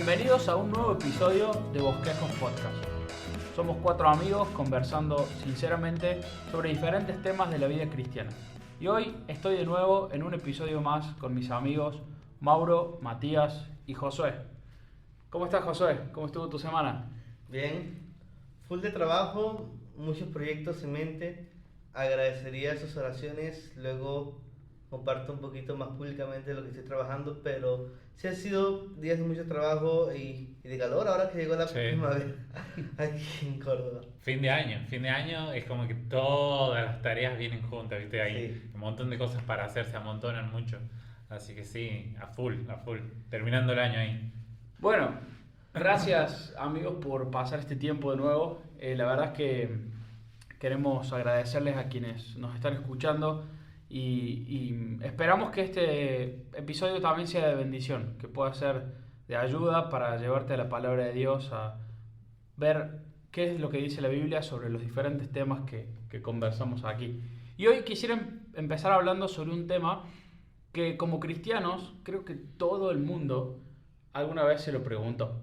Bienvenidos a un nuevo episodio de Bosquejos Podcast. Somos 4 amigos conversando sinceramente sobre diferentes temas de la vida cristiana. Y hoy estoy de nuevo en un episodio más con mis amigos Mauro, Matías y Josué. ¿Cómo estás, Josué? ¿Cómo estuvo tu semana? Bien, full de trabajo, muchos proyectos en mente. Agradecería sus oraciones, luego comparto un poquito más públicamente lo que estoy trabajando, pero sí han sido días de mucho trabajo y de calor ahora que llegó la primavera aquí en Córdoba. Fin de año es como que todas las tareas vienen juntas, ¿viste? Hay Sí. un montón de cosas para hacer, se amontonan mucho. Así que sí, a full, terminando el año ahí. Bueno, gracias amigos por pasar este tiempo de nuevo. La verdad es que queremos agradecerles a quienes nos están escuchando y esperamos que este episodio también sea de bendición, que pueda ser de ayuda para llevarte a la palabra de Dios, a ver qué es lo que dice la Biblia sobre los diferentes temas que conversamos aquí. Y hoy quisiera empezar hablando sobre un tema que como cristianos creo que todo el mundo alguna vez se lo preguntó.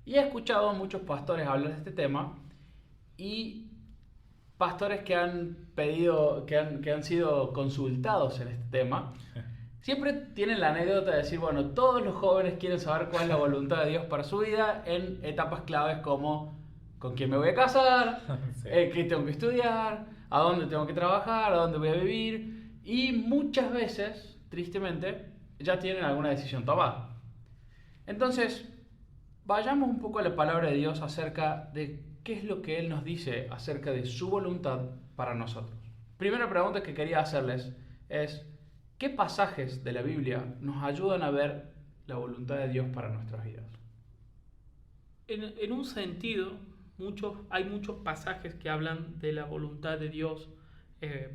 Y he escuchado a muchos pastores hablar de este tema y pastores que han pedido, que han sido consultados en este tema, siempre tienen la anécdota de decir, bueno, todos los jóvenes quieren saber cuál es la voluntad de Dios para su vida en etapas claves como con quién me voy a casar, Sí. qué tengo que estudiar, a dónde tengo que trabajar, a dónde voy a vivir, y muchas veces, tristemente, ya tienen alguna decisión tomada. Entonces, vayamos un poco a la palabra de Dios acerca de qué es lo que Él nos dice acerca de su voluntad para nosotros. Primera pregunta que quería hacerles es, ¿qué pasajes de la Biblia nos ayudan a ver la voluntad de Dios para nuestras vidas? En un sentido, hay muchos pasajes que hablan de la voluntad de Dios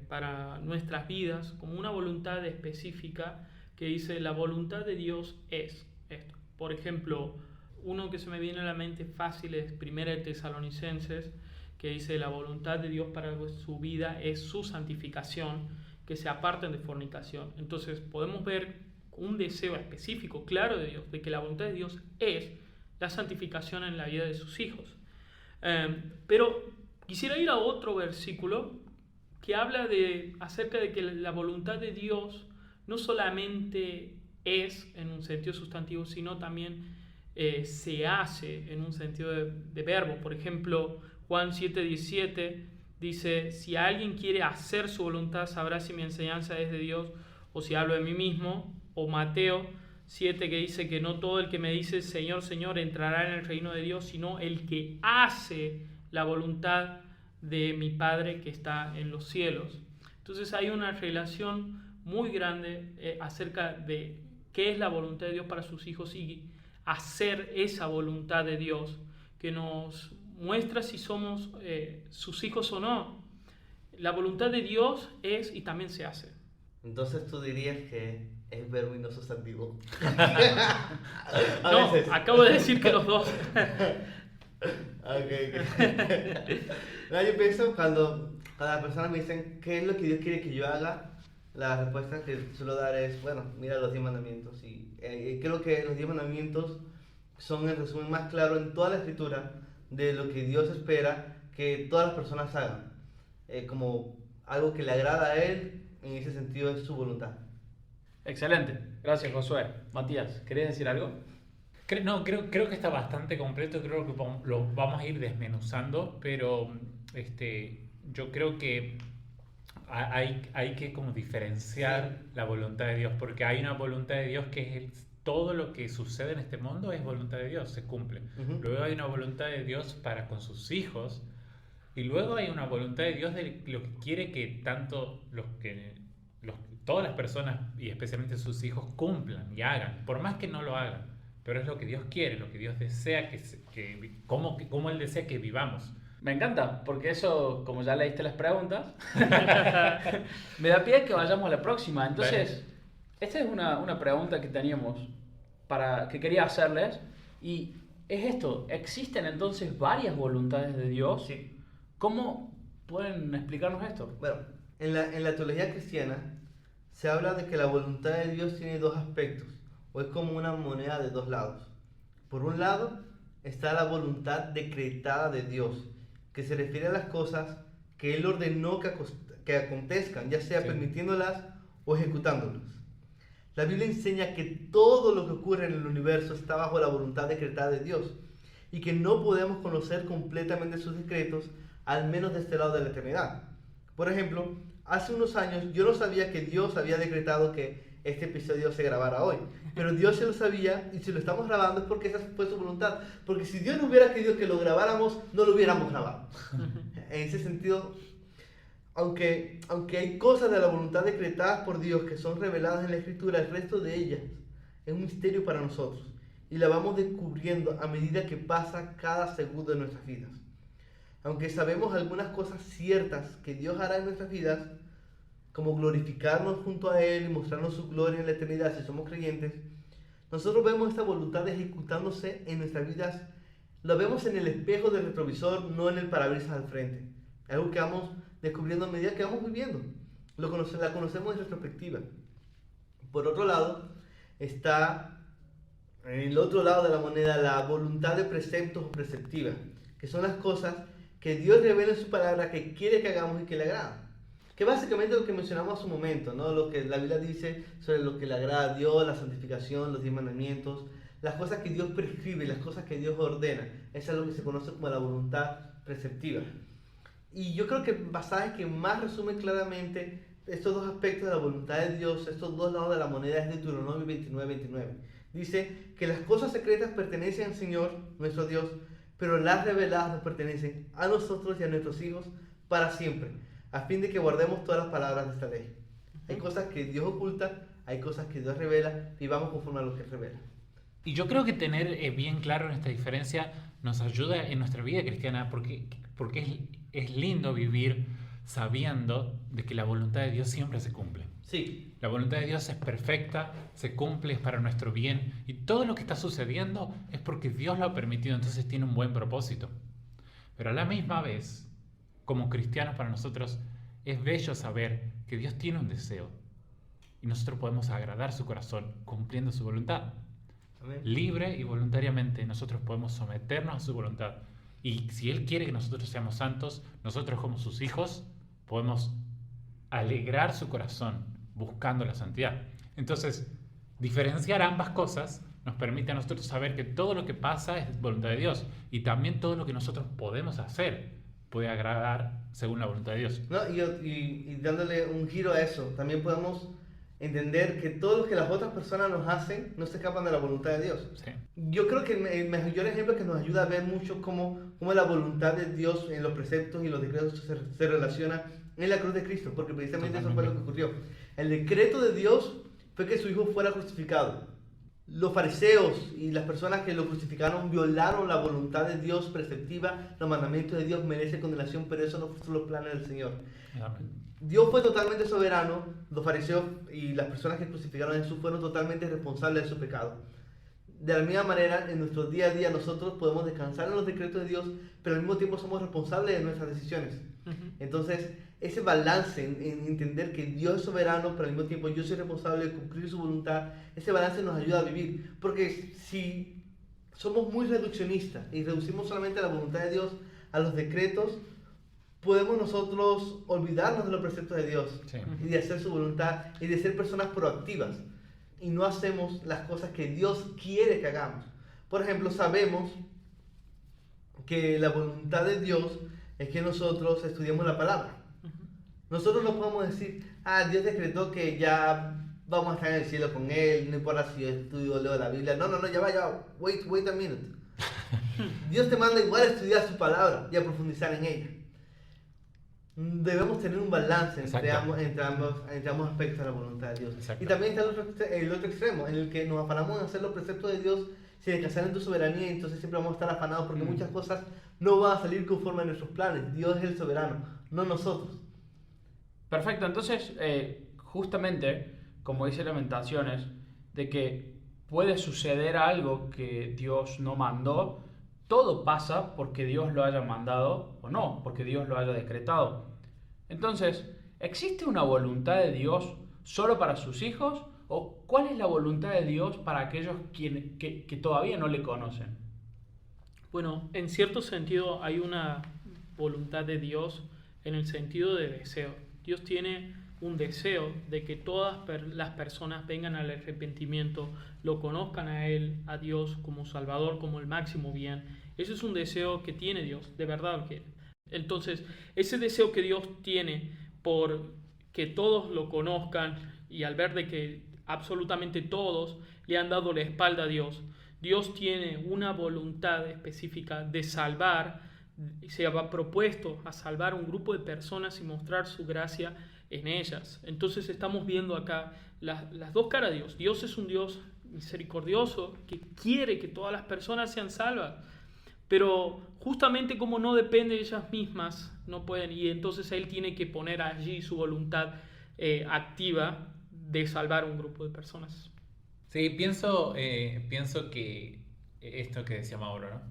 para nuestras vidas, como una voluntad específica que dice la voluntad de Dios es esto. Por ejemplo, uno que se me viene a la mente fácil es 1 Tesalonicenses, que dice la voluntad de Dios para su vida es su santificación, que se aparten de fornicación. Entonces podemos ver un deseo específico, claro de Dios, de que la voluntad de Dios es la santificación en la vida de sus hijos. Pero quisiera ir a otro versículo que habla acerca de que la voluntad de Dios no solamente es en un sentido sustantivo, sino también se hace en un sentido de verbo. Por ejemplo, Juan 7:17 dice, si alguien quiere hacer su voluntad, sabrá si mi enseñanza es de Dios o si hablo de mí mismo. O Mateo 7 que dice que no todo el que me dice Señor, Señor entrará en el reino de Dios, sino el que hace la voluntad de mi Padre que está en los cielos. Entonces hay una relación muy grande acerca de qué es la voluntad de Dios para sus hijos y hacer esa voluntad de Dios que nos muestra si somos sus hijos o no. La voluntad de Dios es y también se hace. Entonces tú dirías que es verbo y no sustantivo. No, acabo de decir que los dos. Okay. No, yo pienso cuando las personas me dicen qué es lo que Dios quiere que yo haga, la respuesta que suelo dar es, bueno, mira los 10 mandamientos. Y creo que los 10 mandamientos son el resumen más claro en toda la escritura de lo que Dios espera que todas las personas hagan. Como algo que le agrada a Él, en ese sentido es su voluntad. Excelente, gracias Josué. Matías, ¿querías decir algo? Creo que está bastante completo, creo que lo vamos a ir desmenuzando, pero yo creo que hay que como diferenciar la voluntad de Dios, porque hay una voluntad de Dios que es todo lo que sucede en este mundo es voluntad de Dios, se cumple. Uh-huh. Luego hay una voluntad de Dios para con sus hijos, y luego hay una voluntad de Dios de lo que quiere que tanto todas las personas, y especialmente sus hijos, cumplan y hagan, por más que no lo hagan. Pero es lo que Dios quiere, lo que Dios desea, cómo Él desea que vivamos. Me encanta, porque eso, como ya leíste las preguntas, me da pie que vayamos a la próxima. Entonces, esta es una pregunta que teníamos, que quería hacerles, y es esto, ¿existen entonces varias voluntades de Dios? Sí. ¿Cómo pueden explicarnos esto? Bueno, en la teología cristiana se habla de que la voluntad de Dios tiene dos aspectos, o es como una moneda de dos lados. Por un lado, está la voluntad decretada de Dios, que se refiere a las cosas que Él ordenó que acontezcan, ya sea Sí. permitiéndolas o ejecutándolas. La Biblia enseña que todo lo que ocurre en el universo está bajo la voluntad decretada de Dios y que no podemos conocer completamente sus decretos, al menos de este lado de la eternidad. Por ejemplo, hace unos años yo no sabía que Dios había decretado que este episodio se grabara hoy, pero Dios se lo sabía, y si lo estamos grabando es porque esa fue su voluntad, porque si Dios no hubiera querido que lo grabáramos, no lo hubiéramos grabado. En ese sentido, aunque hay cosas de la voluntad decretadas por Dios que son reveladas en la Escritura, el resto de ellas es un misterio para nosotros y la vamos descubriendo a medida que pasa cada segundo de nuestras vidas. Aunque sabemos algunas cosas ciertas que Dios hará en nuestras vidas, como glorificarnos junto a Él y mostrarnos su gloria en la eternidad si somos creyentes, nosotros vemos esta voluntad ejecutándose en nuestras vidas. Lo vemos en el espejo del retrovisor, no en el parabrisas al frente. Algo que vamos descubriendo a medida que vamos viviendo. La conocemos en retrospectiva. Por otro lado, está en el otro lado de la moneda la voluntad de preceptos o preceptivas, que son las cosas que Dios revela en su palabra que quiere que hagamos y que le agradan. Que básicamente lo que mencionamos hace un momento, ¿no? Lo que la Biblia dice sobre lo que le agrada a Dios, la santificación, los 10 mandamientos, las cosas que Dios prescribe, las cosas que Dios ordena. Eso es lo que se conoce como la voluntad preceptiva. Y yo creo que el pasaje que más resume claramente estos dos aspectos de la voluntad de Dios, estos dos lados de la moneda, es Deuteronomio 29:29. Dice que las cosas secretas pertenecen al Señor, nuestro Dios, pero las reveladas nos pertenecen a nosotros y a nuestros hijos para siempre, a fin de que guardemos todas las palabras de esta ley. Hay cosas que Dios oculta, hay cosas que Dios revela, y vamos conforme a lo que revela. Y yo creo que tener bien claro esta diferencia nos ayuda en nuestra vida cristiana, porque es lindo vivir sabiendo de que la voluntad de Dios siempre se cumple. Sí, La voluntad de Dios es perfecta, se cumple, es para nuestro bien, y todo lo que está sucediendo es porque Dios lo ha permitido, entonces tiene un buen propósito. Pero a la misma vez, como cristianos, para nosotros es bello saber que Dios tiene un deseo y nosotros podemos agradar su corazón cumpliendo su voluntad. amén. Libre y voluntariamente nosotros podemos someternos a su voluntad, y si Él quiere que nosotros seamos santos, nosotros como sus hijos podemos alegrar su corazón buscando la santidad. Entonces, diferenciar ambas cosas nos permite a nosotros saber que todo lo que pasa es voluntad de Dios, y también todo lo que nosotros podemos hacer puede agradar según la voluntad de Dios. ¿No? Y dándole un giro a eso, también podemos entender que todo lo que las otras personas nos hacen no se escapan de la voluntad de Dios. Sí. Yo creo que el mayor ejemplo que nos ayuda a ver mucho cómo la voluntad de Dios en los preceptos y los decretos se relaciona en la cruz de Cristo, porque precisamente eso fue lo que ocurrió. El decreto de Dios fue que su Hijo fuera crucificado. Los fariseos y las personas que lo crucificaron violaron la voluntad de Dios preceptiva, los mandamientos de Dios merecen condenación, pero eso no fueron los planes del Señor. Amén. Dios fue totalmente soberano, los fariseos y las personas que crucificaron a Jesús fueron totalmente responsables de su pecado. De la misma manera, en nuestro día a día nosotros podemos descansar en los decretos de Dios, pero al mismo tiempo somos responsables de nuestras decisiones. Entonces, ese balance en entender que Dios es soberano, pero al mismo tiempo yo soy responsable de cumplir su voluntad, ese balance nos ayuda a vivir. Porque si somos muy reduccionistas y reducimos solamente la voluntad de Dios a los decretos, podemos nosotros olvidarnos de los preceptos de Dios, Sí. y de hacer su voluntad y de ser personas proactivas, y no hacemos las cosas que Dios quiere que hagamos. Por ejemplo, sabemos que la voluntad de Dios es que nosotros estudiemos la palabra. Nosotros no podemos decir, Dios decretó que ya vamos a estar en el cielo con Él, no importa si yo estudio o leo la Biblia. No, ya va, wait a minute. Dios te manda igual a estudiar su palabra y a profundizar en ella. Debemos tener un balance entre ambos aspectos de la voluntad de Dios. Exacto. Y también está el otro extremo, en el que nos afanamos en hacer los preceptos de Dios sin descansar en tu soberanía, y entonces siempre vamos a estar afanados porque muchas cosas no van a salir conforme a nuestros planes. Dios es el soberano, no nosotros. Perfecto, entonces justamente, como dice Lamentaciones, de que puede suceder algo que Dios no mandó, todo pasa porque Dios lo haya mandado o no, porque Dios lo haya decretado. Entonces, ¿existe una voluntad de Dios solo para sus hijos ¿O cuál es la voluntad de Dios para aquellos que todavía no le conocen? Bueno, en cierto sentido hay una voluntad de Dios en el sentido de deseo. Dios tiene un deseo de que todas las personas vengan al arrepentimiento, lo conozcan a Él, a Dios como Salvador, como el máximo bien. Ese es un deseo que tiene Dios, de verdad lo quiere. Entonces, ese deseo que Dios tiene por que todos lo conozcan y al ver de que absolutamente todos le han dado la espalda a Dios, Dios tiene una voluntad específica de salvar, se ha propuesto a salvar un grupo de personas y mostrar su gracia en ellas. Entonces estamos viendo acá las dos caras de Dios. Dios es un Dios misericordioso que quiere que todas las personas sean salvas, pero justamente como no depende de ellas mismas, no pueden, y entonces Él tiene que poner allí su voluntad activa de salvar un grupo de personas. Sí, pienso que esto que decía Mauro, ¿no?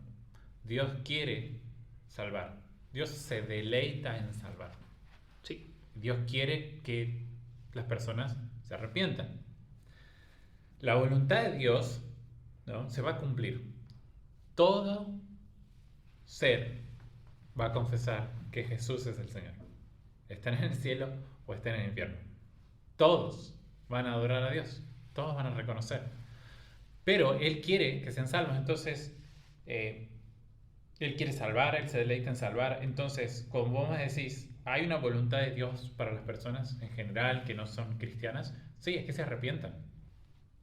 Dios quiere salvar. Dios se deleita en salvar. Sí. Dios quiere que las personas se arrepientan. La voluntad de Dios, ¿no?, se va a cumplir. Todo ser va a confesar que Jesús es el Señor. Estén en el cielo o estén en el infierno. Todos van a adorar a Dios. Todos van a reconocer. Pero Él quiere que sean salvos. Entonces, Él quiere salvar, Él se deleita en salvar. Entonces, como vos me decís, ¿hay una voluntad de Dios para las personas en general que no son cristianas? Sí, es que se arrepientan.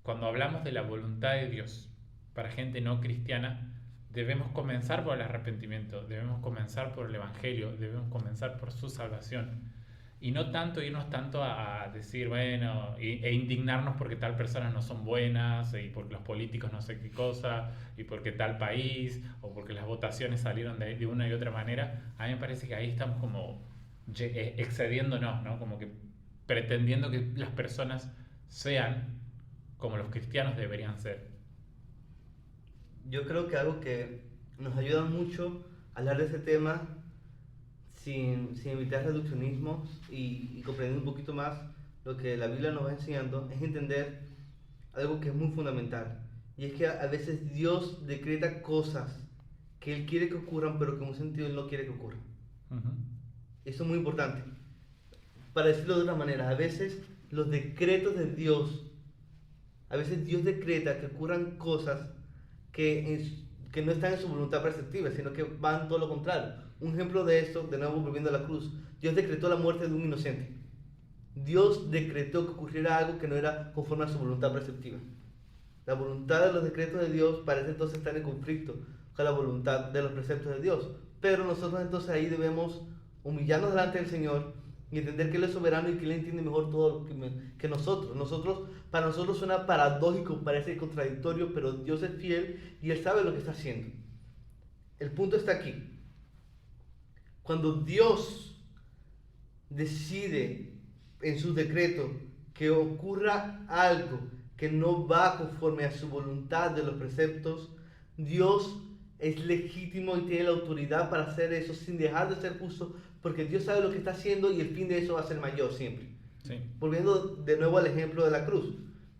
Cuando hablamos de la voluntad de Dios para gente no cristiana, debemos comenzar por el arrepentimiento, debemos comenzar por el Evangelio, debemos comenzar por su salvación. Y no tanto irnos tanto a decir, bueno, e indignarnos porque tal personas no son buenas, y porque los políticos no sé qué cosa, y porque tal país, o porque las votaciones salieron de una y otra manera. A mí me parece que ahí estamos como excediéndonos, ¿no? Como que pretendiendo que las personas sean como los cristianos deberían ser. Yo creo que algo que nos ayuda mucho a hablar de ese tema sin evitar reduccionismos y comprender un poquito más lo que la Biblia nos va enseñando, es entender algo que es muy fundamental. Y es que a veces Dios decreta cosas que Él quiere que ocurran, pero que en un sentido Él no quiere que ocurran. Eso es muy importante. Para decirlo de otra manera, a veces los decretos de Dios, a veces Dios decreta que ocurran cosas que no están en su voluntad perceptiva, sino que van todo lo contrario. Un ejemplo de esto, de nuevo volviendo a la cruz, Dios decretó la muerte de un inocente. Dios decretó que ocurriera algo que no era conforme a su voluntad perceptiva. La voluntad de los decretos de Dios parece entonces estar en conflicto con la voluntad de los preceptos de Dios. Pero nosotros entonces ahí debemos humillarnos delante del Señor y entender que Él es soberano y que Él entiende mejor todo que nosotros. Para nosotros suena paradójico, parece contradictorio, pero Dios es fiel y Él sabe lo que está haciendo. El punto está aquí. Cuando Dios decide en su decreto que ocurra algo que no va conforme a su voluntad de los preceptos, Dios es legítimo y tiene la autoridad para hacer eso sin dejar de ser justo, porque Dios sabe lo que está haciendo y el fin de eso va a ser mayor siempre. Sí. Volviendo de nuevo al ejemplo de la cruz.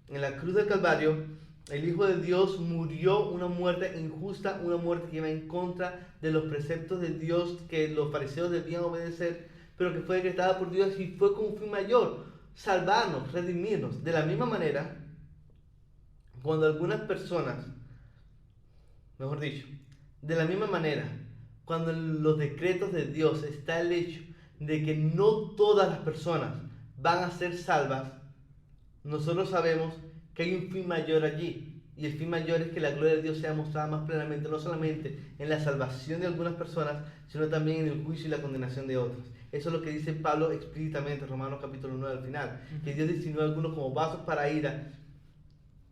En la cruz del Calvario, el Hijo de Dios murió una muerte injusta, una muerte que iba en contra de los preceptos de Dios que los fariseos debían obedecer, pero que fue decretada por Dios y fue con un fin mayor: salvarnos, redimirnos. De la misma manera, cuando algunas personas, mejor dicho, de la misma manera, cuando en los decretos de Dios está el hecho de que no todas las personas van a ser salvas, nosotros sabemos que hay un fin mayor allí. Y el fin mayor es que la gloria de Dios sea mostrada más plenamente, no solamente en la salvación de algunas personas, sino también en el juicio y la condenación de otras. Eso es lo que dice Pablo explícitamente en Romanos capítulo 9 al final, que Dios destinó a algunos como vasos para ira.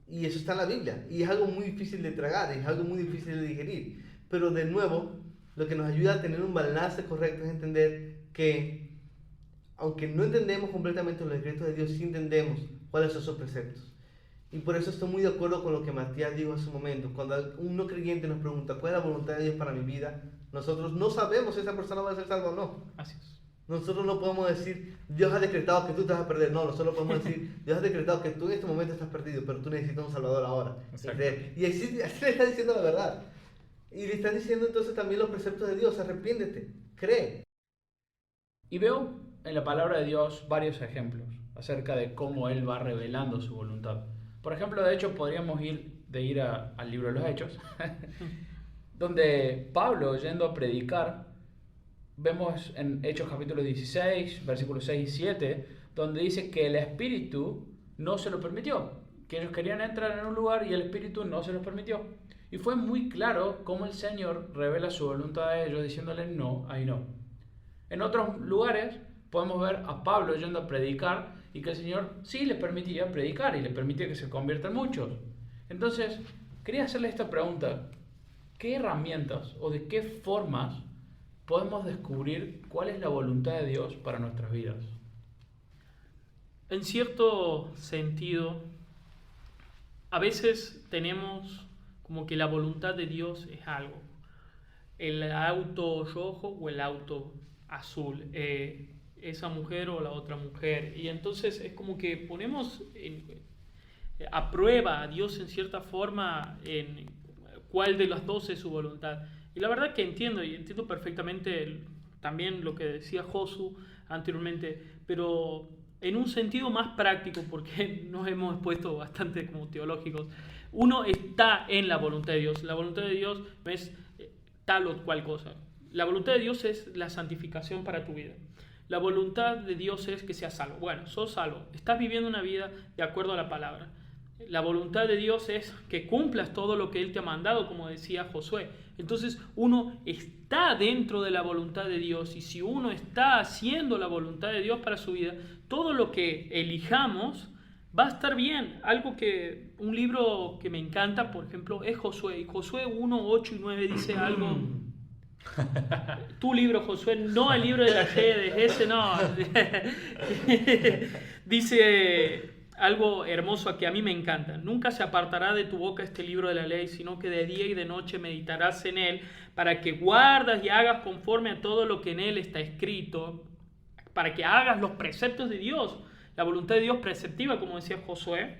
Y eso está en la Biblia. Y es algo muy difícil de tragar, es algo muy difícil de digerir. Pero de nuevo, lo que nos ayuda a tener un balance correcto es entender que, aunque no entendemos completamente los decretos de Dios, sí entendemos cuáles son sus preceptos. Y por eso estoy muy de acuerdo con lo que Matías dijo hace un momento. Cuando un no creyente nos pregunta cuál es la voluntad de Dios para mi vida, nosotros no sabemos si esa persona va a ser salva o no. Así es. Nosotros no podemos decir, Dios ha decretado que tú te vas a perder. No, nosotros podemos decir, Dios ha decretado que tú en este momento estás perdido, pero tú necesitas un Salvador ahora. Exacto. Y así le está diciendo la verdad. Y le está diciendo entonces también los preceptos de Dios. Arrepiéntete, cree. Y veo en la palabra de Dios varios ejemplos acerca de cómo Él va revelando su voluntad. Por ejemplo, de hecho, podríamos ir al libro de los Hechos, donde Pablo, yendo a predicar, vemos en Hechos capítulo 16, versículos 6 y 7, donde dice que el Espíritu no se lo permitió, que ellos querían entrar en un lugar y el Espíritu no se los permitió. Y fue muy claro cómo el Señor revela su voluntad a ellos, diciéndole no, ahí no. En otros lugares podemos ver a Pablo yendo a predicar y que el Señor sí le permitía predicar y le permitía que se conviertan muchos. Entonces, quería hacerle esta pregunta. ¿Qué herramientas o de qué formas podemos descubrir cuál es la voluntad de Dios para nuestras vidas? En cierto sentido, a veces tenemos como que la voluntad de Dios es algo. El auto rojo o el auto azul. Esa mujer o la otra mujer. Y entonces es como que ponemos a prueba a Dios en cierta forma en cuál de las dos es su voluntad. Y la verdad que entiendo perfectamente también lo que decía Josu anteriormente, pero en un sentido más práctico, porque nos hemos puesto bastante como teológicos. Uno está en la voluntad de Dios. La voluntad de Dios no es tal o cual cosa. La voluntad de Dios es la santificación para tu vida. La voluntad de Dios es que seas salvo. Bueno, sos salvo. Estás viviendo una vida de acuerdo a la palabra. La voluntad de Dios es que cumplas todo lo que Él te ha mandado, como decía Josué. Entonces uno está dentro de la voluntad de Dios, y si uno está haciendo la voluntad de Dios para su vida, todo lo que elijamos va a estar bien. Un libro que me encanta, por ejemplo, es Josué. Y Josué 1, 8 y 9 dice algo. Tu libro, Josué, no el libro de las redes, ese no. Dice algo hermoso que a mí me encanta. Nunca se apartará de tu boca este libro de la ley, sino que de día y de noche meditarás en él, para que guardas y hagas conforme a todo lo que en él está escrito, para que hagas los preceptos de Dios, la voluntad de Dios preceptiva, como decía Josué.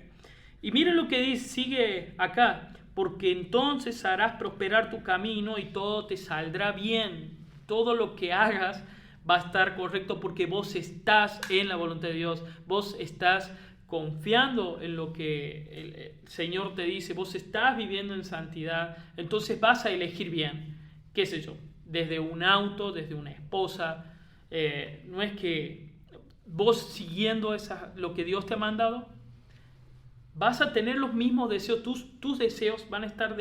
Y miren lo que dice, sigue acá: porque entonces harás prosperar tu camino y todo te saldrá bien. Todo lo que hagas va a estar correcto porque vos estás en la voluntad de Dios. Vos estás confiando en lo que el Señor te dice. Vos estás viviendo en santidad. Entonces vas a elegir bien. ¿Qué sé yo? Desde un auto, desde una esposa. No es que vos siguiendo lo que Dios te ha mandado, vas a tener los mismos deseos, tus deseos van a estar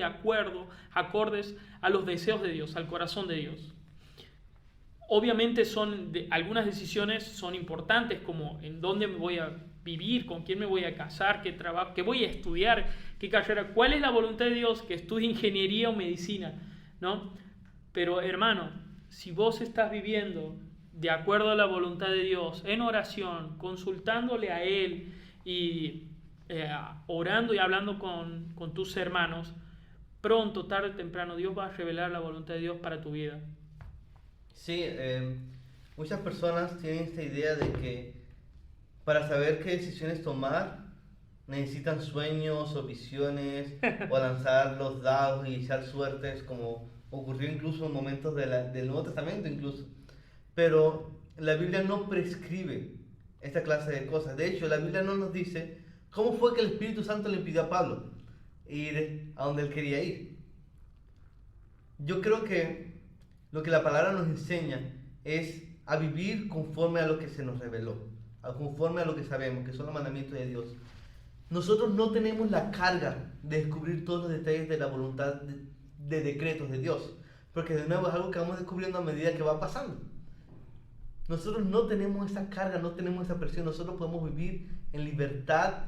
acordes a los deseos de Dios, al corazón de Dios. Obviamente algunas decisiones son importantes, como en dónde me voy a vivir, con quién me voy a casar, qué trabajo, qué voy a estudiar, qué carrera, cuál es la voluntad de Dios, que estudie ingeniería o medicina, ¿no? Pero hermano, si vos estás viviendo de acuerdo a la voluntad de Dios, en oración, consultándole a Él y orando y hablando con tus hermanos, pronto, tarde o temprano, Dios va a revelar la voluntad de Dios para tu vida. Sí, muchas personas tienen esta idea de que para saber qué decisiones tomar necesitan sueños o visiones o lanzar los dados y echar suertes, como ocurrió incluso en momentos del Nuevo Testamento incluso. Pero la Biblia no prescribe esta clase de cosas. De hecho, la Biblia no nos dice cómo fue que el Espíritu Santo le impidió a Pablo ir a donde él quería ir. Yo creo que lo que la palabra nos enseña es a vivir conforme a lo que se nos reveló, conforme a lo que sabemos, que son los mandamientos de Dios. Nosotros no tenemos la carga de descubrir todos los detalles de la voluntad de decretos de Dios, porque de nuevo es algo que vamos descubriendo a medida que va pasando. Nosotros no tenemos esa carga, no tenemos esa presión. Nosotros podemos vivir en libertad,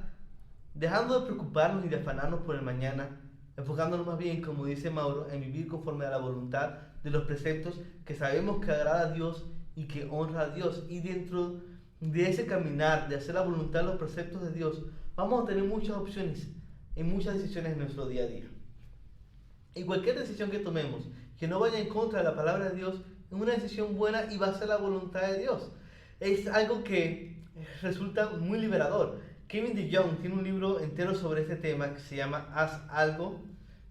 dejando de preocuparnos y de afanarnos por el mañana, enfocándonos más bien, como dice Mauro, en vivir conforme a la voluntad de los preceptos que sabemos que agrada a Dios y que honra a Dios. Y dentro de ese caminar, de hacer la voluntad de los preceptos de Dios, vamos a tener muchas opciones y muchas decisiones en nuestro día a día. Y cualquier decisión que tomemos que no vaya en contra de la palabra de Dios es una decisión buena y va a ser la voluntad de Dios. es algo que resulta muy liberador. Kevin DeYoung tiene un libro entero sobre este tema que se llama Haz Algo.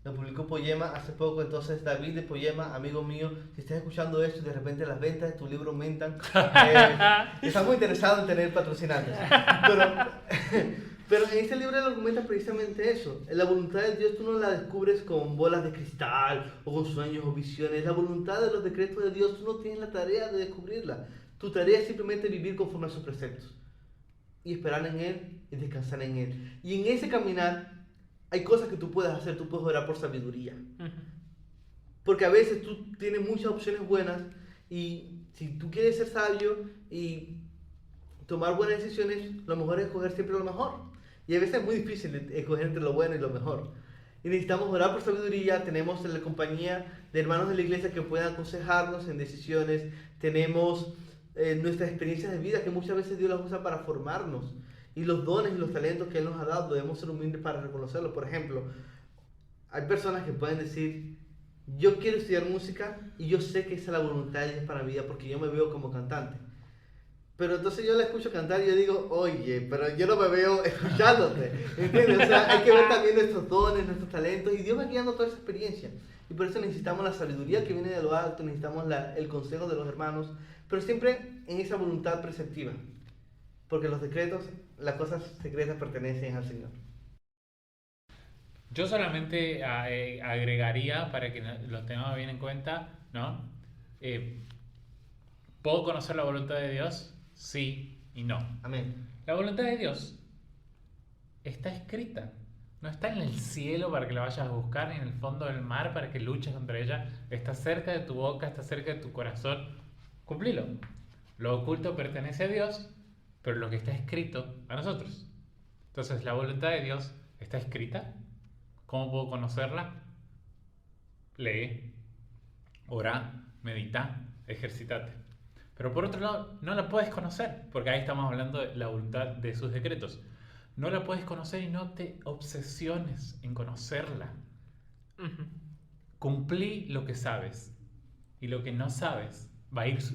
Lo publicó Poema hace poco. Entonces, David de Poema, amigo mío, si estás escuchando esto y de repente las ventas de tu libro aumentan, estamos interesados en tener patrocinantes. Pero en este libro él argumenta precisamente eso. La voluntad de Dios tú no la descubres con bolas de cristal o con sueños o visiones. La voluntad de los decretos de Dios tú no tienes la tarea de descubrirla. Tu tarea es simplemente vivir conforme a sus preceptos y esperar en Él y descansar en Él. Y en ese caminar hay cosas que tú puedes hacer. Tú puedes orar por sabiduría. Porque a veces tú tienes muchas opciones buenas y si tú quieres ser sabio y tomar buenas decisiones, lo mejor es escoger siempre lo mejor. Y a veces es muy difícil escoger entre lo bueno y lo mejor. Y necesitamos orar por sabiduría. Tenemos la compañía de hermanos de la iglesia que puedan aconsejarnos en decisiones. Tenemos nuestras experiencias de vida que muchas veces Dios las usa para formarnos. Y los dones y los talentos que Él nos ha dado debemos ser humildes para reconocerlos. Por ejemplo, hay personas que pueden decir: yo quiero estudiar música y yo sé que esa es la voluntad de Dios para mi vida porque yo me veo como cantante. Pero entonces yo la escucho cantar y yo digo: oye, pero yo no me veo escuchándote, ¿entiendes? O sea, hay que ver también nuestros dones, nuestros talentos, y Dios va guiando toda esa experiencia. Y por eso necesitamos la sabiduría que viene de lo alto, necesitamos el consejo de los hermanos, pero siempre en esa voluntad preceptiva. Porque los decretos, las cosas secretas pertenecen al Señor. Yo solamente agregaría, para que lo tengamos bien en cuenta, ¿no? ¿Puedo conocer la voluntad de Dios? Sí y no. Amén. La voluntad de Dios está escrita. No está en el cielo para que la vayas a buscar, ni en el fondo del mar para que luches contra ella. Está cerca de tu boca, está cerca de tu corazón. Cumplilo. Lo oculto pertenece a Dios, pero lo que está escrito a nosotros. Entonces, la voluntad de Dios está escrita. ¿Cómo puedo conocerla? Lee, ora, medita, ejercítate. Pero por otro lado, no la puedes conocer, porque ahí estamos hablando de la voluntad de sus decretos. No la puedes conocer y no te obsesiones en conocerla. Cumplí lo que sabes, y lo que no sabes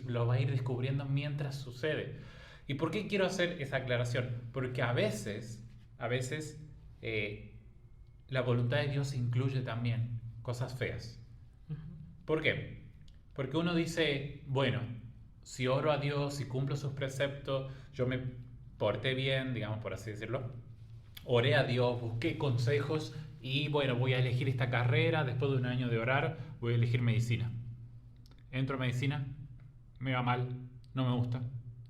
lo va a ir descubriendo mientras sucede. ¿Y por qué quiero hacer esa aclaración? Porque a veces la voluntad de Dios incluye también cosas feas. ¿Por qué? Porque uno dice: bueno, si oro a Dios, si cumplo sus preceptos, yo me porté bien, digamos, por así decirlo, oré a Dios, busqué consejos y bueno, voy a elegir esta carrera. Después de un año de orar, voy a elegir medicina. Entro a medicina, me va mal, no me gusta,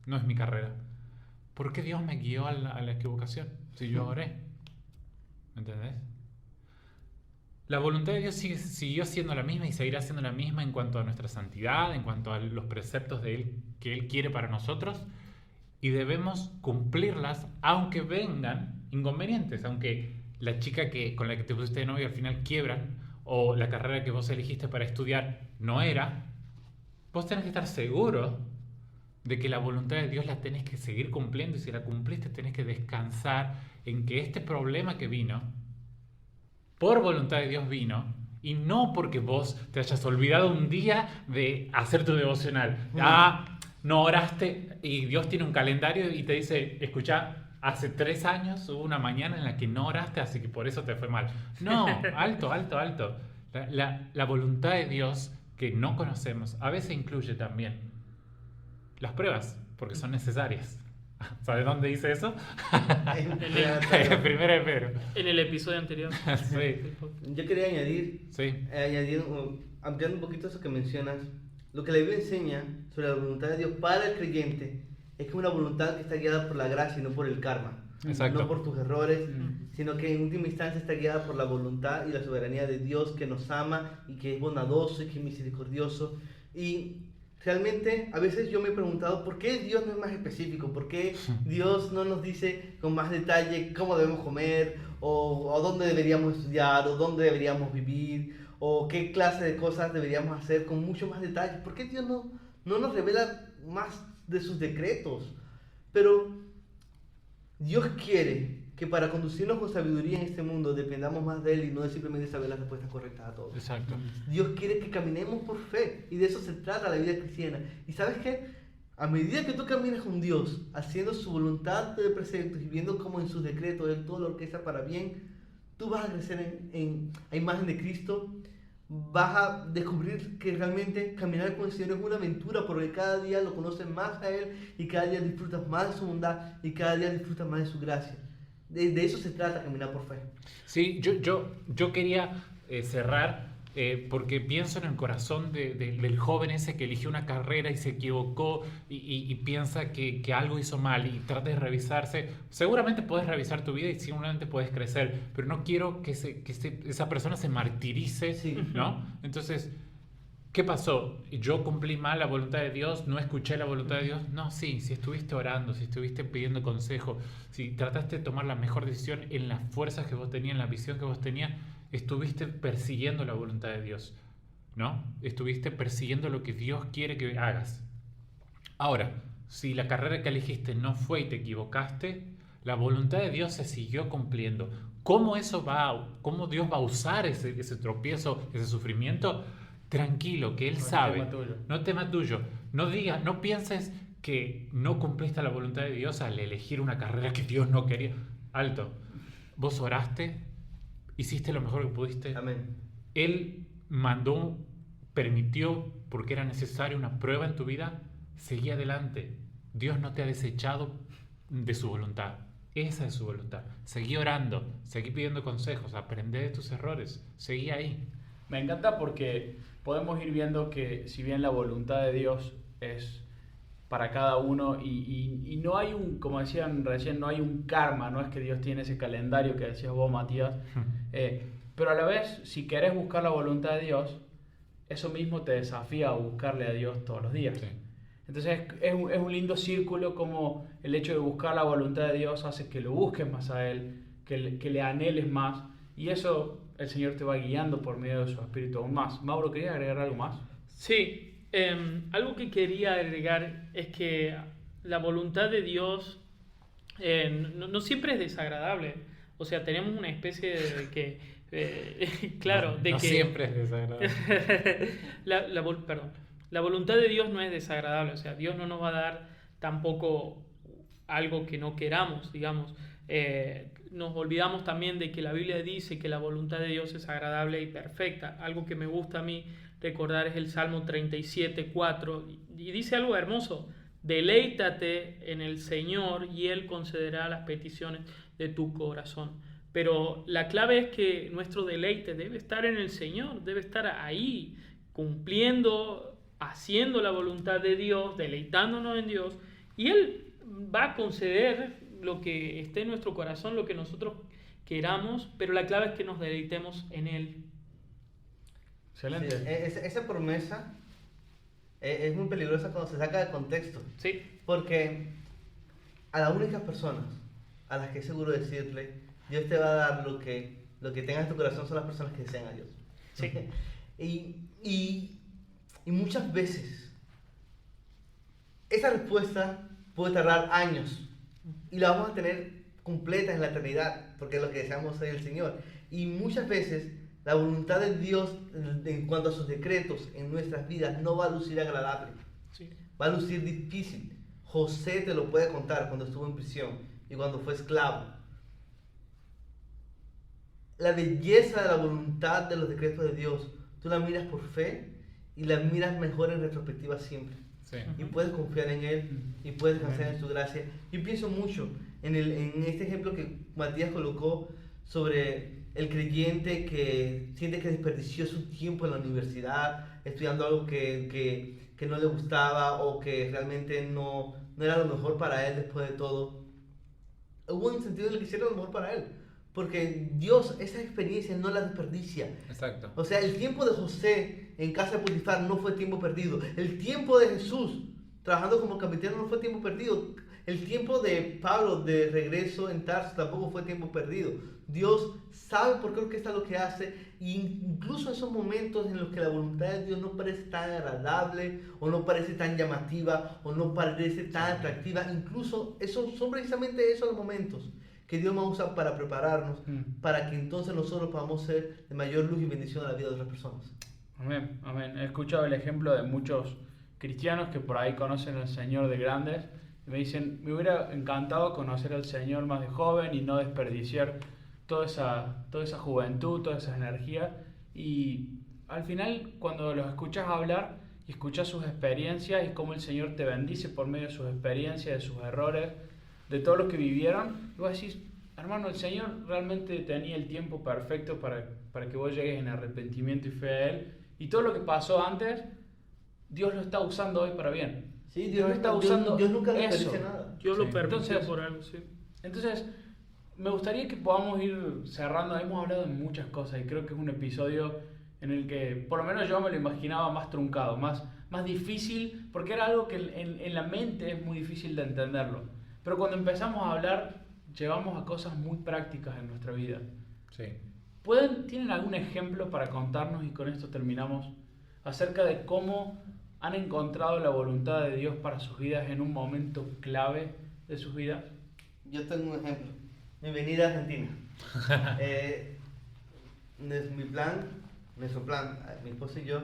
no es mi carrera. ¿Por qué Dios me guió a la equivocación si yo oré? ¿Me entendés? La voluntad de Dios siguió siendo la misma y seguirá siendo la misma en cuanto a nuestra santidad, en cuanto a los preceptos de Él que Él quiere para nosotros, y debemos cumplirlas aunque vengan inconvenientes, aunque la chica con la que te pusiste de novio al final quiebran, o la carrera que vos elegiste para estudiar no era. Vos tenés que estar seguro de que la voluntad de Dios la tenés que seguir cumpliendo, y si la cumpliste tenés que descansar en que este problema que vino por voluntad de Dios vino, y no porque vos te hayas olvidado un día de hacer tu devocional. No oraste, y Dios tiene un calendario y te dice: escucha, hace 3 años hubo una mañana en la que no oraste, así que por eso te fue mal. No, alto. La voluntad de Dios que no conocemos a veces incluye también las pruebas, porque son necesarias. ¿Sabes dónde dice eso? En Primero de Pedro. En el episodio anterior. Sí. Yo quería añadir, Sí. ampliando un poquito eso que mencionas, lo que la Biblia enseña sobre la voluntad de Dios para el creyente es que es una voluntad que está guiada por la gracia y no por el karma. Exacto. No por tus errores, sino que en última instancia está guiada por la voluntad y la soberanía de Dios, que nos ama y que es bondadoso y que es misericordioso. Y realmente a veces yo me he preguntado por qué Dios no es más específico, por qué Dios no nos dice con más detalle cómo debemos comer, o dónde deberíamos estudiar, o dónde deberíamos vivir, o qué clase de cosas deberíamos hacer con mucho más detalle. ¿Por qué Dios no nos revela más de sus decretos? Pero Dios quiere que para conducirnos con sabiduría en este mundo dependamos más de Él y no de simplemente saber las respuestas correctas a todo. Exacto. Dios quiere que caminemos por fe, y de eso se trata la vida cristiana. ¿Y sabes qué? A medida que tú caminas con Dios, haciendo su voluntad de preceptos y viendo cómo en sus decretos Él todo lo orquesta para bien, tú vas a crecer a imagen de Cristo, vas a descubrir que realmente caminar con el Señor es una aventura, porque cada día lo conoces más a Él y cada día disfrutas más de su bondad y cada día disfrutas más de su gracia. De eso se trata caminar por fe. Sí, yo quería cerrar porque pienso en el corazón del joven ese que eligió una carrera y se equivocó y piensa que algo hizo mal y trata de revisarse. Seguramente puedes revisar tu vida y seguramente puedes crecer, pero no quiero que esa persona se martirice, Sí. ¿no? Entonces, ¿qué pasó? ¿Yo cumplí mal la voluntad de Dios? ¿No escuché la voluntad de Dios? No, sí, si estuviste orando, si estuviste pidiendo consejo, si trataste de tomar la mejor decisión en las fuerzas que vos tenías, en la visión que vos tenías, estuviste persiguiendo la voluntad de Dios, ¿no? Estuviste persiguiendo lo que Dios quiere que hagas. Ahora, si la carrera que elegiste no fue y te equivocaste, la voluntad de Dios se siguió cumpliendo. ¿Cómo Dios va a usar ese tropiezo, ese sufrimiento? Tranquilo, que Él sabe. No tema tuyo. No pienses que no cumpliste la voluntad de Dios al elegir una carrera que Dios no quería. Alto. Vos oraste, hiciste lo mejor que pudiste. Amén. Él permitió, porque era necesaria una prueba en tu vida. Seguí adelante. Dios no te ha desechado de su voluntad. Esa es su voluntad. Seguí orando, seguí pidiendo consejos, aprende de tus errores. Seguí ahí. Me encanta porque podemos ir viendo que si bien la voluntad de Dios es para cada uno y no hay como decían recién, no hay un karma, no es que Dios tiene ese calendario que decías vos, Matías, pero a la vez, si querés buscar la voluntad de Dios, eso mismo te desafía a buscarle a Dios todos los días. Sí. Entonces es un lindo círculo como el hecho de buscar la voluntad de Dios hace que lo busques más a Él, que le anheles más, y eso el Señor te va guiando por medio de su Espíritu aún más. Mauro, ¿querías agregar algo más? Sí, algo que quería agregar es que la voluntad de Dios no siempre es desagradable. O sea, tenemos una especie de que, claro, de no que siempre es desagradable. perdón, la voluntad de Dios no es desagradable. O sea, Dios no nos va a dar tampoco algo que no queramos, digamos. Nos olvidamos también de que la Biblia dice que la voluntad de Dios es agradable y perfecta. Algo que me gusta a mí recordar es el Salmo 37:4 y dice algo hermoso: deleítate en el Señor y Él concederá las peticiones de tu corazón. Pero la clave es que nuestro deleite debe estar en el Señor, debe estar ahí, cumpliendo, haciendo la voluntad de Dios, deleitándonos en Dios, y Él va a conceder lo que esté en nuestro corazón, lo que nosotros queramos, pero la clave es que nos deleitemos en Él. Excelente. Sí, esa promesa es muy peligrosa cuando se saca de contexto. Sí. Porque a las únicas personas a las que es seguro decirle, Dios te va a dar lo que tengas en tu corazón, son las personas que desean a Dios. Sí. y muchas veces esa respuesta puede tardar años y la vamos a tener completa en la eternidad, porque es lo que deseamos ser el Señor. Y muchas veces la voluntad de Dios en cuanto a sus decretos en nuestras vidas no va a lucir agradable, Sí. va a lucir difícil. José te lo puede contar cuando estuvo en prisión y cuando fue esclavo. La belleza de la voluntad de los decretos de Dios, tú la miras por fe y la miras mejor en retrospectiva siempre. Sí. Y puedes confiar en Él y puedes descansar en su gracia. Yo pienso mucho en este ejemplo que Matías colocó sobre el creyente que siente que desperdició su tiempo en la universidad estudiando algo que no le gustaba o que realmente no era lo mejor para él después de todo. Hubo un sentido en el que hiciera lo mejor para él, porque Dios esa experiencia no la desperdicia. Exacto. O sea, el tiempo de José en casa de Potifar no fue tiempo perdido. El tiempo de Jesús trabajando como capitán no fue tiempo perdido. El tiempo de Pablo de regreso en Tarso tampoco fue tiempo perdido. Dios sabe por qué orquesta lo que hace, e incluso esos momentos en los que la voluntad de Dios no parece tan agradable, o no parece tan llamativa, o no parece tan atractiva, incluso son precisamente esos los momentos que Dios va a usar para prepararnos, para que entonces nosotros podamos ser de mayor luz y bendición a la vida de otras personas. Amén, amén. He escuchado el ejemplo de muchos cristianos que por ahí conocen al Señor de grandes. Y me dicen, me hubiera encantado conocer al Señor más de joven y no desperdiciar toda esa juventud, toda esa energía. Y al final, cuando los escuchas hablar y escuchas sus experiencias y cómo el Señor te bendice por medio de sus experiencias, de sus errores, de todo lo que vivieron, y vos decís, hermano, el Señor realmente tenía el tiempo perfecto para que vos llegues en arrepentimiento y fe a Él. Y todo lo que pasó antes, Dios lo está usando hoy para bien. Sí, Dios está usando Dios nunca eso. desperdicia nada. Dios lo Sí. permitió Entonces- por algo, sí. Entonces, me gustaría que podamos ir cerrando. Hemos hablado de muchas cosas y creo que es un episodio en el que, por lo menos yo me lo imaginaba más truncado, más difícil, porque era algo que en la mente es muy difícil de entenderlo. Pero cuando empezamos a hablar, llegamos a cosas muy prácticas en nuestra vida. Sí. ¿Tienen algún ejemplo para contarnos, y con esto terminamos, acerca de cómo han encontrado la voluntad de Dios para sus vidas en un momento clave de sus vidas? Yo tengo un ejemplo. Mi venida a Argentina. Nuestro plan, mi esposa y yo,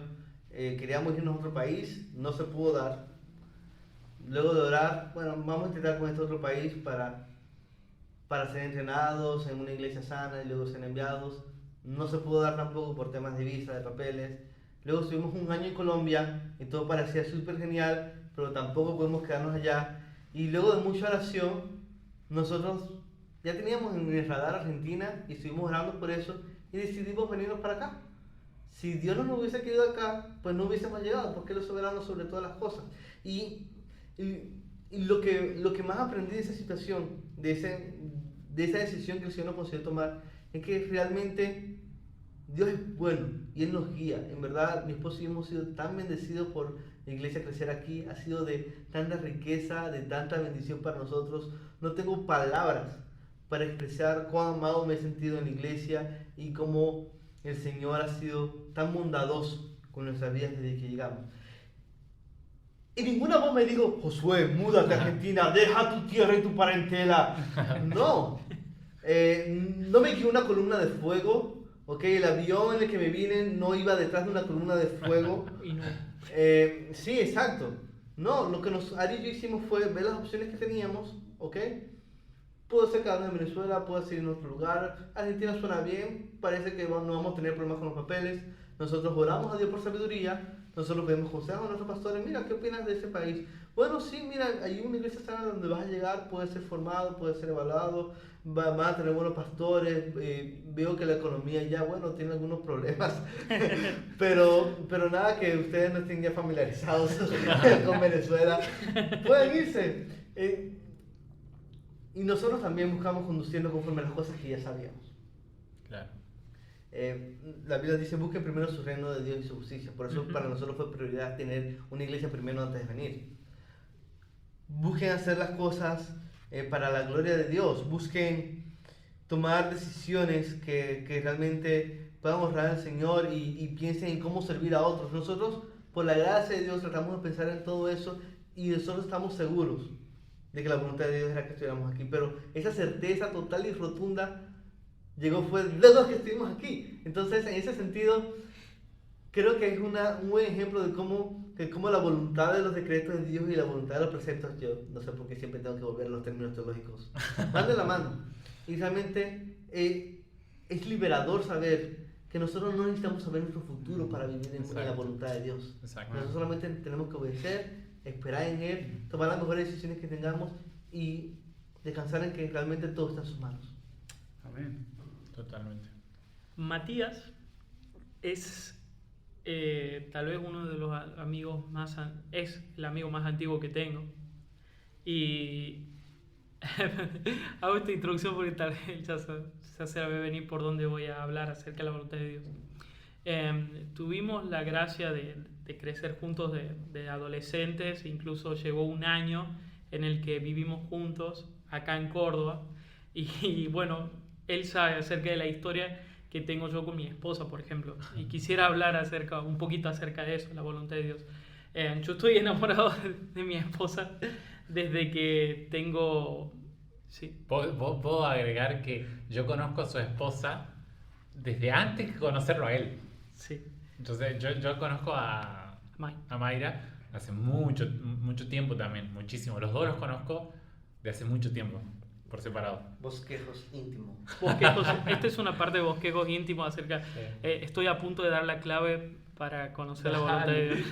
queríamos irnos a otro país, no se pudo dar. Luego de orar, bueno, vamos a intentar con este otro país para ser entrenados en una iglesia sana y luego ser enviados. No se pudo dar tampoco por temas de visa, de papeles. Luego estuvimos un año en Colombia y todo parecía súper genial, pero tampoco podemos quedarnos allá. Y luego de mucha oración, nosotros ya teníamos en el radar Argentina y estuvimos orando por eso y decidimos venirnos para acá. Si Dios no nos hubiese querido acá, pues no hubiésemos llegado, porque Él es soberano sobre todas las cosas. Y lo que más aprendí de esa situación, de esa decisión que el Señor nos consiguió tomar, es que realmente Dios es bueno y Él nos guía. En verdad, mi esposo y yo hemos sido tan bendecidos por la iglesia crecer aquí. Ha sido de tanta riqueza, de tanta bendición para nosotros. No tengo palabras para expresar cuán amado me he sentido en la iglesia y cómo el Señor ha sido tan bondadoso con nuestras vidas desde que llegamos. Y ninguna voz me dijo, Josué, múdate a Argentina, deja tu tierra y tu parentela. No, no me guió una columna de fuego. Ok, el avión en el que me vine no iba detrás de una columna de fuego. Y no. Sí, exacto. No, lo que Ari y yo hicimos fue ver las opciones que teníamos, ¿ok? Puedo ser quedarme en Venezuela, puedo ser en otro lugar. Argentina suena bien, parece que no vamos a tener problemas con los papeles. Nosotros oramos a Dios por sabiduría. Nosotros pedimos consejos a nuestros pastores. Mira, ¿qué opinas de ese país? Bueno, sí, mira, hay una iglesia sana donde vas a llegar, puedes ser formado, puedes ser evaluado, van a tener buenos pastores. Veo que la economía ya, bueno, tiene algunos problemas, pero nada que ustedes no estén ya familiarizados con Venezuela. Pueden irse. Y nosotros también buscamos conducirnos conforme a las cosas que ya sabíamos. Claro. La Biblia dice, busquen primero su reino de Dios y su justicia. Por eso para nosotros fue prioridad tener una iglesia primero antes de venir. Busquen hacer las cosas para la gloria de Dios. Busquen tomar decisiones que realmente puedan honrar al Señor y piensen en cómo servir a otros. Nosotros, por la gracia de Dios, tratamos de pensar en todo eso y nosotros estamos seguros de que la voluntad de Dios era que estuviéramos aquí. Pero esa certeza total y rotunda llegó fue luego que estuvimos aquí. Entonces, en ese sentido, creo que es un buen ejemplo de cómo la voluntad de los decretos de Dios y la voluntad de los preceptos, yo no sé por qué siempre tengo que volver a los términos teológicos, van de la mano. Y realmente es liberador saber que nosotros no necesitamos saber nuestro futuro para vivir en la voluntad de Dios. Exacto. Nosotros solamente tenemos que obedecer, esperar en Él, tomar las mejores decisiones que tengamos y descansar en que realmente todo está en sus manos. Amén. Totalmente. Matías es tal vez uno de los amigos es el amigo más antiguo que tengo. Y hago esta introducción porque tal vez ya se sabe venir por dónde voy a hablar acerca de la voluntad de Dios. Tuvimos la gracia de crecer juntos de adolescentes, incluso llegó un año en el que vivimos juntos acá en Córdoba y bueno, él sabe acerca de la historia que tengo yo con mi esposa, por ejemplo, y quisiera hablar un poquito acerca de eso, la voluntad de Dios. Yo estoy enamorado de mi esposa desde que tengo... Sí. Puedo agregar que yo conozco a su esposa desde antes que conocerlo a él. Sí. Entonces yo conozco a May. Mayra hace mucho tiempo también, muchísimo. Los dos los conozco de hace mucho tiempo, por separado. Bosquejos íntimos. Bosquejos, esta es una parte de bosquejos íntimos acerca. Estoy a punto de dar la clave para conocer la voluntad de Dios.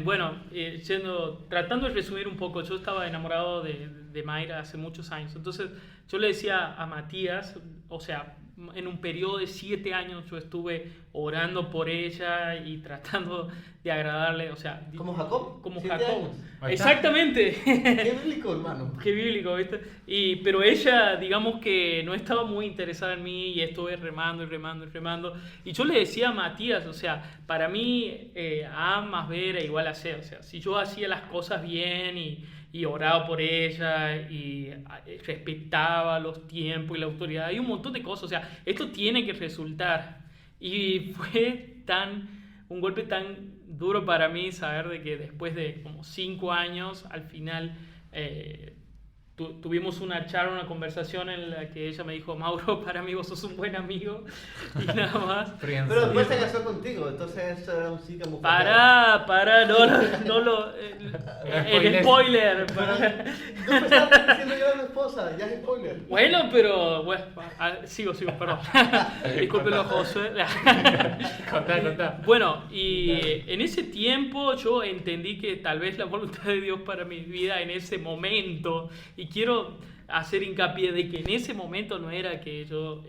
Bueno, tratando de resumir un poco, yo estaba enamorado de Mayra hace muchos años. Entonces, yo le decía a Matías, o sea, en un periodo de 7 años yo estuve orando por ella y tratando de agradarle, o sea... ¿Como Jacob? Como 7 Jacob. años. Exactamente. Qué bíblico, hermano. Qué bíblico, ¿viste? Pero ella, digamos que no estaba muy interesada en mí y estuve remando y remando y remando. Y yo le decía a Matías, o sea, para mí A más B era igual a C. O sea, si yo hacía las cosas bien y oraba por ella y respetaba los tiempos y la autoridad, hay un montón de cosas. O sea, esto tiene que resultar. Y fue un golpe tan duro para mí saber de que después de como 5 años, al final tuvimos una charla, una conversación en la que ella me dijo: Mauro, para mí vos sos un buen amigo, y nada más. Pero después se casó contigo, entonces eso era un sí que... Para, no lo... el spoiler. Tú me estabas diciendo que era una esposa, ya es spoiler. Bueno, pero... Bueno, sigo, perdón. Discúlpelo, José. Contá. Bueno, y en ese tiempo yo entendí que tal vez la voluntad de Dios para mi vida en ese momento, y quiero hacer hincapié de que en ese momento no era que yo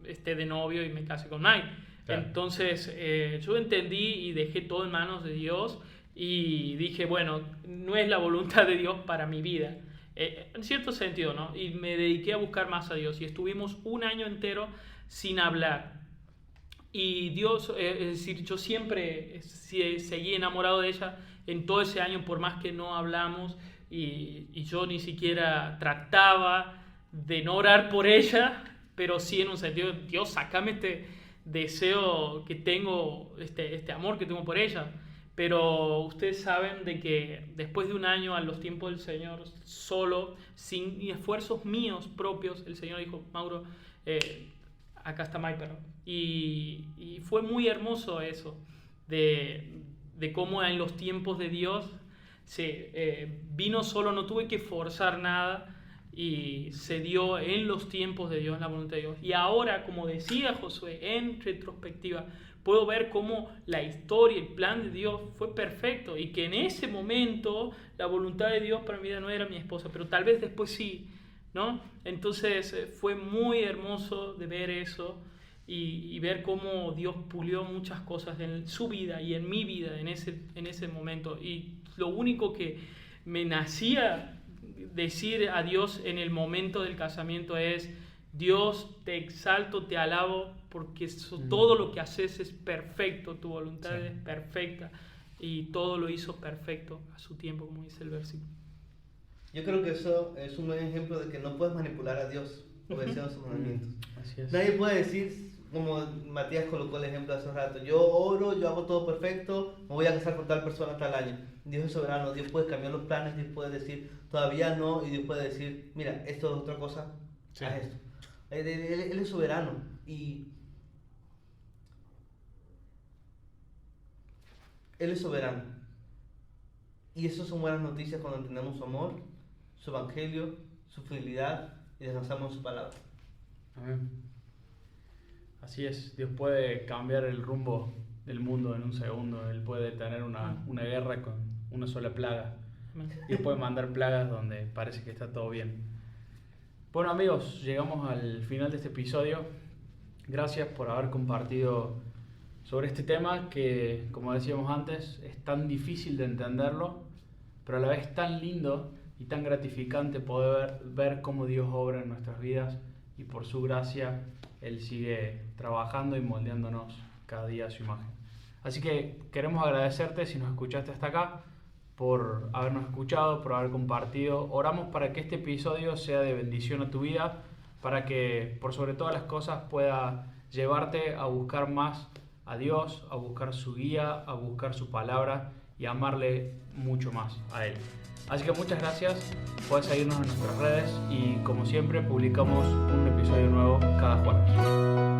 esté de novio y me case con Mike. Claro. Entonces yo entendí y dejé todo en manos de Dios y dije, bueno, no es la voluntad de Dios para mi vida. En cierto sentido, ¿no? Y me dediqué a buscar más a Dios y estuvimos 1 año entero sin hablar. Y Dios, es decir, yo siempre seguí enamorado de ella en todo ese año, por más que no hablamos, y yo ni siquiera trataba de no orar por ella, pero sí en un sentido, Dios, sácame este deseo que tengo, este amor que tengo por ella. Pero ustedes saben de que después de 1 año a los tiempos del Señor, solo, sin esfuerzos míos propios, el Señor dijo: Mauro, acá está Mike. Y fue muy hermoso eso, de cómo en los tiempos de Dios vino solo, no tuve que forzar nada, y se dio en los tiempos de Dios, la voluntad de Dios. Y ahora, como decía Josué, en retrospectiva, puedo ver cómo la historia, el plan de Dios fue perfecto, y que en ese momento la voluntad de Dios para mi vida no era mi esposa, pero tal vez después sí, ¿no? Entonces fue muy hermoso de ver eso y ver cómo Dios pulió muchas cosas en su vida y en mi vida en ese momento. Y lo único que me nacía decir a Dios en el momento del casamiento es: Dios, te exalto, te alabo, porque todo lo que haces es perfecto, tu voluntad es perfecta, y todo lo hizo perfecto a su tiempo, como dice el versículo. Yo creo que eso es un buen ejemplo de que no puedes manipular a Dios obedeciendo sus mandamientos. Así es. Nadie puede decir, como Matías colocó el ejemplo hace un rato: yo oro, yo hago todo perfecto, me voy a casar con tal persona tal año. Dios es soberano, Dios puede cambiar los planes, Dios puede decir todavía no, y Dios puede decir: mira, esto es otra cosa, haz esto. Él es soberano, y Él es soberano. Y eso son buenas noticias cuando entendemos su amor, su evangelio, su fidelidad, y descansamos en su palabra. Amén. Así es, Dios puede cambiar el rumbo del mundo en un segundo. Él puede tener una guerra con una sola plaga. Dios puede mandar plagas donde parece que está todo bien. Bueno, amigos, llegamos al final de este episodio. Gracias por haber compartido sobre este tema que, como decíamos antes, es tan difícil de entenderlo, pero a la vez tan lindo y tan gratificante poder ver cómo Dios obra en nuestras vidas, y por su gracia Él sigue trabajando y moldeándonos cada día a su imagen. Así que queremos agradecerte si nos escuchaste hasta acá, por habernos escuchado, por haber compartido. Oramos para que este episodio sea de bendición a tu vida, para que por sobre todas las cosas pueda llevarte a buscar más a Dios, a buscar su guía, a buscar su palabra y a amarle mucho más a Él. Así que muchas gracias, puedes seguirnos en nuestras redes y como siempre publicamos un episodio nuevo cada jueves.